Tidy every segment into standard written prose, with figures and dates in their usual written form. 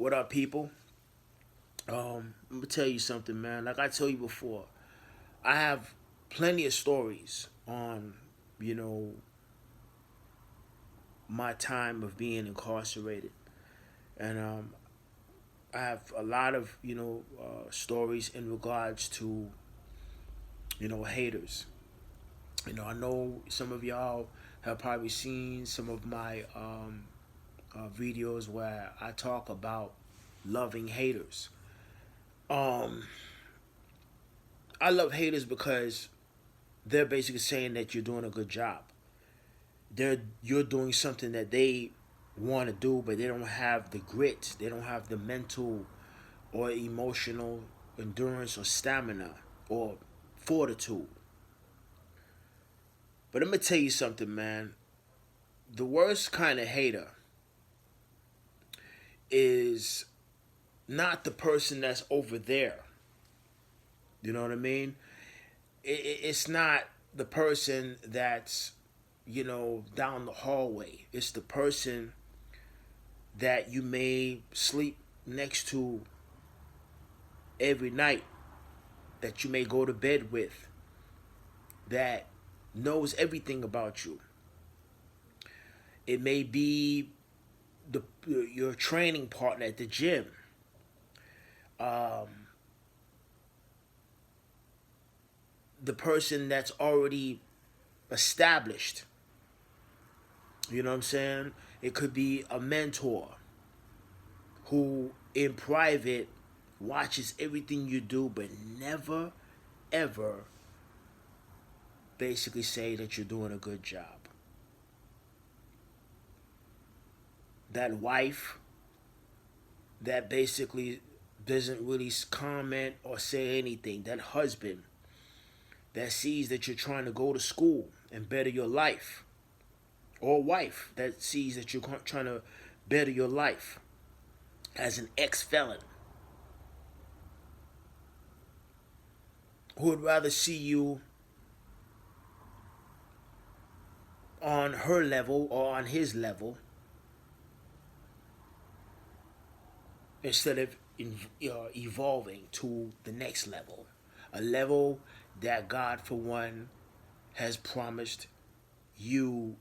What up, people? I'm gonna tell you something, man. Like I told you before, I have plenty of stories on, you know, my time of being incarcerated, and I have a lot of, stories in regards to, haters. I know some of y'all have probably seen some of my videos where I talk about loving haters. Um, I love haters because they're basically saying that you're doing a good job. You're doing something that they want to do, but they don't have the grit. They don't have the mental or emotional endurance or stamina or fortitude. But I'm gonna tell you something, man. The worst kind of hater is not the person that's over there. You know what I mean? It's not the person that's down the hallway. It's the person that you may sleep next to every night, that you may go to bed with, that knows everything about you. It may be your training partner at the gym. Um, the person that's already established. You know what I'm saying? It could be a mentor who, in private, watches everything you do, but never, ever basically say that you're doing a good job. That wife that basically doesn't really comment or say anything. That husband that sees that you're trying to go to school and better your life. Or wife that sees that you're trying to better your life as an ex-felon, who would rather see you on her level or on his level instead of evolving to the next level. A level that God, for one, has promised you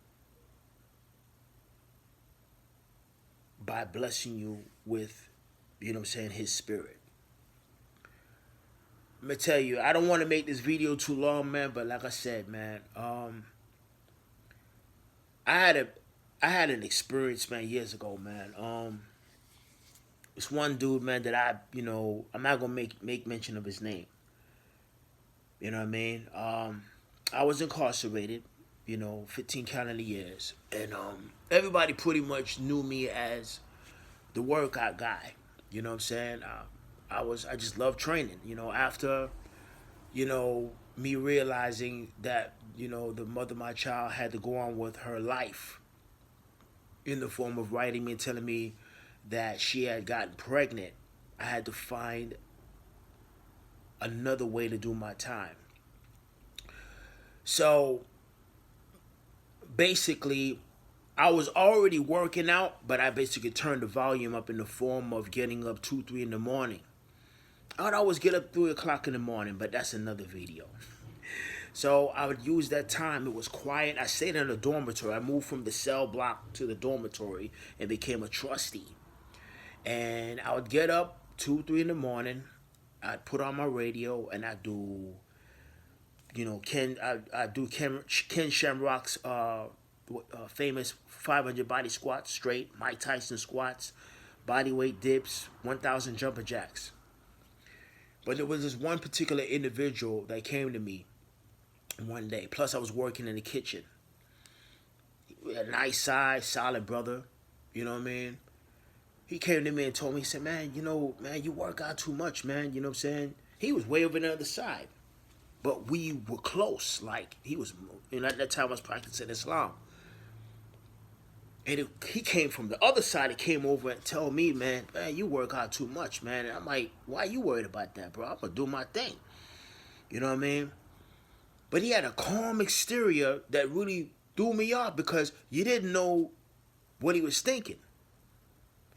by blessing you with, his spirit. I'm gonna tell you, I don't want to make this video too long, man, but like I said, man, I had a I had an experience, man, years ago, man. This one dude, man, that I'm not gonna make mention of his name. You know what I mean? I was incarcerated, 15 calendar years, and everybody pretty much knew me as the workout guy. You know what I'm saying? I just love training. After me realizing that the mother of my child had to go on with her life in the form of writing me and telling me that she had gotten pregnant, I had to find another way to do my time. So basically, I was already working out, but I basically turned the volume up in the form of getting up 2, 3 in the morning. I would always get up 3 o'clock in the morning, but that's another video. So I would use that time. It was quiet. I stayed in a dormitory. I moved from the cell block to the dormitory and became a trustee. And I would get up 2, 3 in the morning. I'd put on my radio and I'd do, Ken Shamrock's famous 500 body squats straight, Mike Tyson squats, body weight dips, 1,000 jumper jacks. But there was this one particular individual that came to me one day. Plus, I was working in the kitchen. A nice size, solid brother. You know what I mean? He came to me and told me, he said, man, you work out too much, man. You know what I'm saying? He was way over on the other side. But we were close. Like, he was, at that time I was practicing Islam. And he came from the other side. He came over and told me, man, you work out too much, man. And I'm like, why are you worried about that, bro? I'm going to do my thing. You know what I mean? But he had a calm exterior that really threw me off because you didn't know what he was thinking.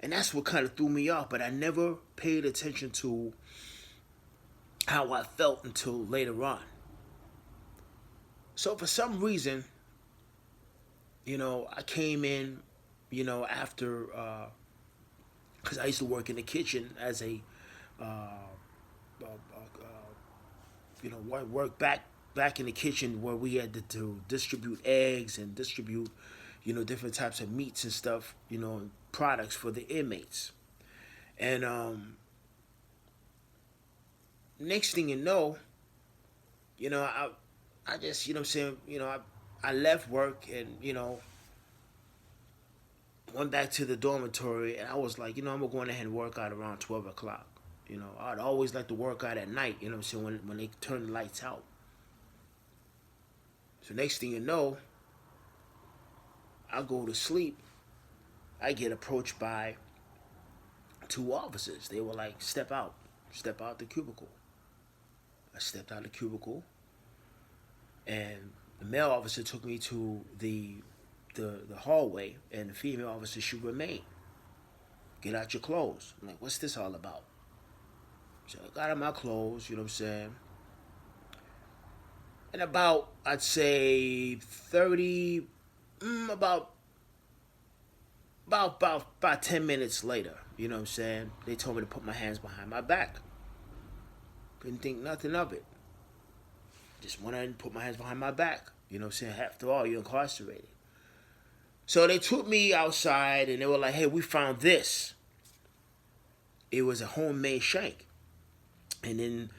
And that's what kind of threw me off. But I never paid attention to how I felt until later on. So for some reason, I came in, after, because I used to work in the kitchen as a, uh, uh, work back in the kitchen where we had to distribute eggs and distribute, different types of meats and stuff, products for the inmates. And next thing you know, I just, what I'm saying, I left work and, went back to the dormitory, and I was like, I'm gonna go ahead and work out around 12 o'clock. I'd always like to work out at night, what I'm saying, when they turn the lights out. So next thing you know, I go to sleep. I get approached by two officers. They were like, step out the cubicle. I stepped out the cubicle, and the male officer took me to the hallway, and the female officer should remain. Get out your clothes. I'm like, what's this all about? So I got out my clothes, you know what I'm saying? And about, I'd say 30, about 10 minutes later, you know what I'm saying? They told me to put my hands behind my back. Couldn't think nothing of it. Just went ahead and put my hands behind my back. You know what I'm saying? After all, you're incarcerated. So they took me outside and they were like, hey, we found this. It was a homemade shank. And in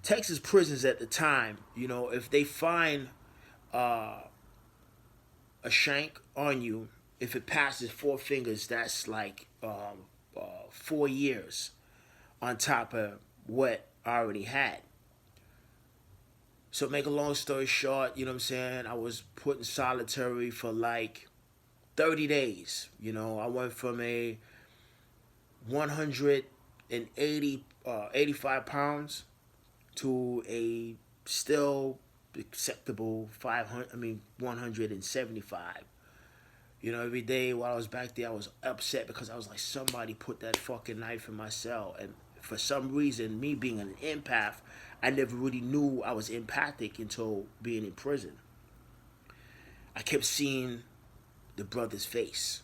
Texas prisons at the time, if they find a shank on you, if it passes 4 fingers, that's like 4 years on top of what I already had. So make a long story short, you know what I'm saying? I was put in solitary for like 30 days. I went from a 180, 85 pounds to a still acceptable 175. Every day while I was back there, I was upset because I was like, somebody put that fucking knife in my cell. And for some reason, me being an empath, I never really knew I was empathic until being in prison. I kept seeing the brother's face.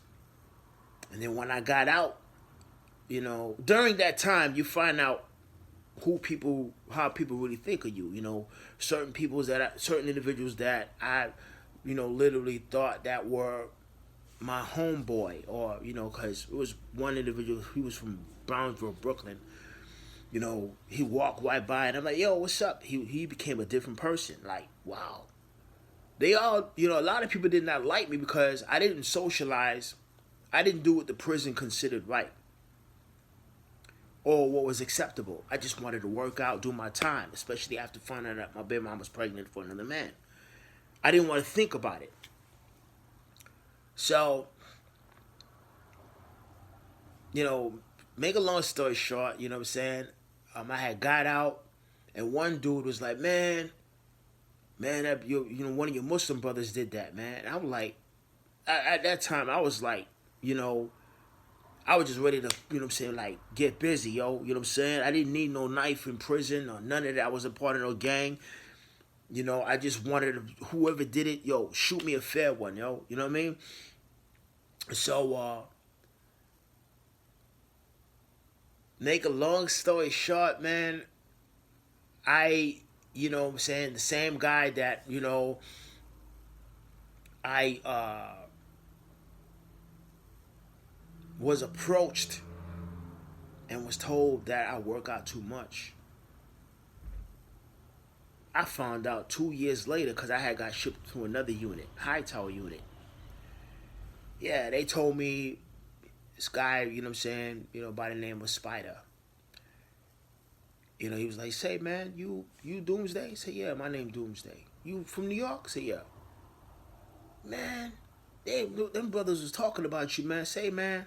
And then when I got out, during that time, you find out how people really think of you. Certain individuals that I, literally thought that were my homeboy, or because it was one individual. He was from Brownsville, Brooklyn. He walked right by, and I'm like, yo, what's up? He became a different person. Like, wow. They all, a lot of people did not like me because I didn't socialize. I didn't do what the prison considered right or what was acceptable. I just wanted to work out, do my time, especially after finding out my baby mom was pregnant for another man. I didn't want to think about it. So, make a long story short, you know what I'm saying? I had got out, and one dude was like, man, that, one of your Muslim brothers did that, man. And I'm like, at that time, I was like, I was just ready to, like, get busy, yo. You know what I'm saying? I didn't need no knife in prison or none of that. I wasn't part of no gang. I just wanted whoever did it, yo, shoot me a fair one, yo. You know what I mean? So, make a long story short, man, I, what I'm saying, the same guy that, I was approached and was told that I work out too much. I found out 2 years later because I had got shipped to another unit, Hightower unit. Yeah, they told me this guy, you know what I'm saying, by the name of Spider. He was like, say, man, you Doomsday? I said, yeah, my name Doomsday. You from New York? I said, yeah. Man, them brothers was talking about you, man. Say, man,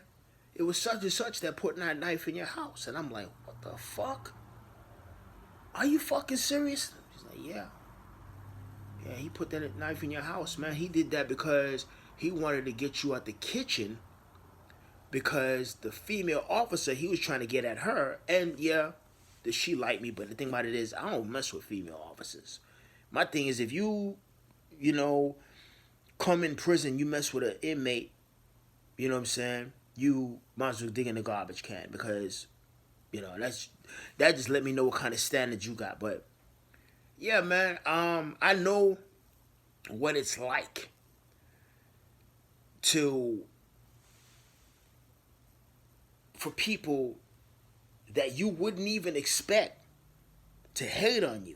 it was such and such that put that knife in your house. And I'm like, what the fuck? Are you fucking serious? He's like, yeah. Yeah, he put that knife in your house, man. He did that because he wanted to get you out the kitchen because the female officer, he was trying to get at her, and yeah, that she liked me. But the thing about it is, I don't mess with female officers. My thing is, if you know, come in prison, you mess with an inmate, you know what I'm saying? You might as well dig in the garbage can, because that just let me know what kind of standards you got. But yeah, man, I know what it's like to for people that you wouldn't even expect to hate on you.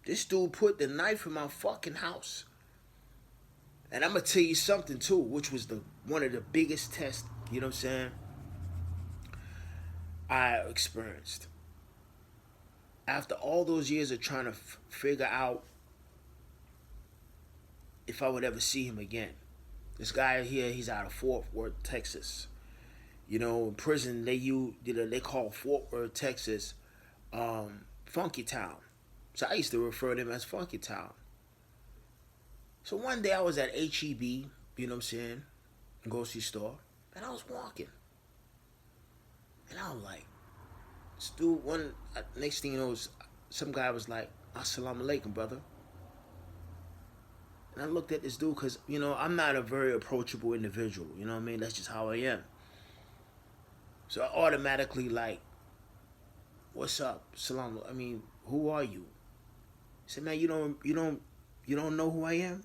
This dude put the knife in my fucking house. And I'm gonna tell you something too, which was the one of the biggest tests, you know what I'm saying, I experienced. After all those years of trying to figure out if I would ever see him again. This guy here, he's out of Fort Worth, Texas. You know, in prison they call Fort Worth, Texas, Funky Town. So I used to refer to him as Funky Town. So one day I was at HEB, you know what I'm saying, grocery store, and I was walking. And I was like, this dude, next thing you know, some guy was like, Assalamu alaikum, brother. And I looked at this dude because, I'm not a very approachable individual. You know what I mean? That's just how I am. So I automatically like, what's up? Salam. I mean, who are you? He said, man, you don't know who I am?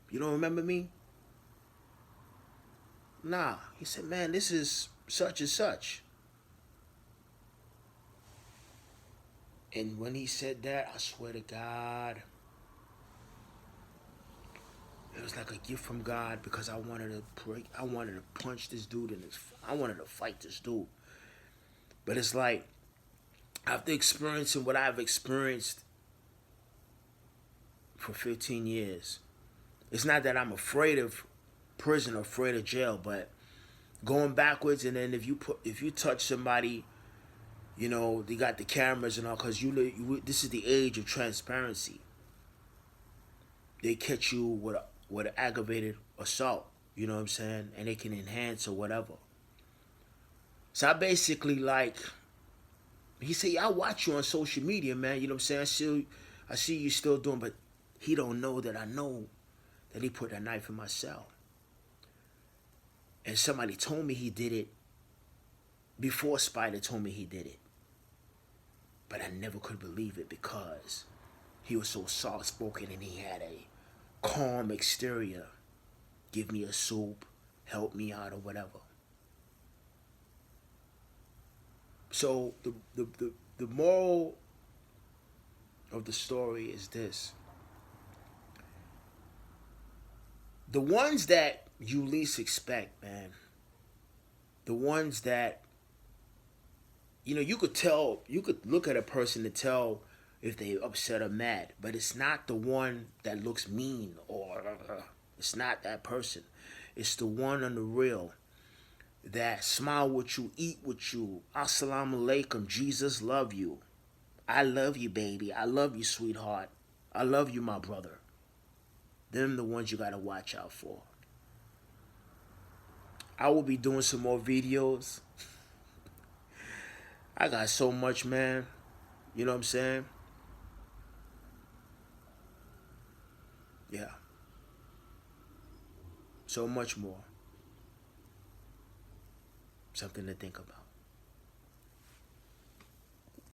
You don't remember me? Nah. He said, man, this is such and such. And when he said that, I swear to God, it was like a gift from God, because I wanted to punch this dude I wanted to fight this dude. But it's like, after experiencing what I've experienced for 15 years, it's not that I'm afraid of prison or afraid of jail, but going backwards, and then if you touch somebody, they got the cameras and all, because this is the age of transparency. They catch you with an aggravated assault, you know what I'm saying, and they can enhance or whatever. So I basically he said, yeah, I watch you on social media, man, you know what I'm saying, I see you still doing, but he don't know that I know that he put that knife in my cell. And somebody told me he did it before Spider told me he did it. But I never could believe it, because he was so soft-spoken and he had a calm exterior. Give me a soup, help me out, or whatever. So the moral of the story is this. The ones that you least expect, man, the ones that, you could look at a person to tell if they upset or mad, but it's not the one that looks mean, or it's not that person. It's the one on the real that smile with you, eat with you. Assalamu alaikum, Jesus love you. I love you, baby. I love you, sweetheart. I love you, my brother. Them the ones you gotta watch out for. I will be doing some more videos. I got so much, man. You know what I'm saying? Yeah. So much more. Something to think about.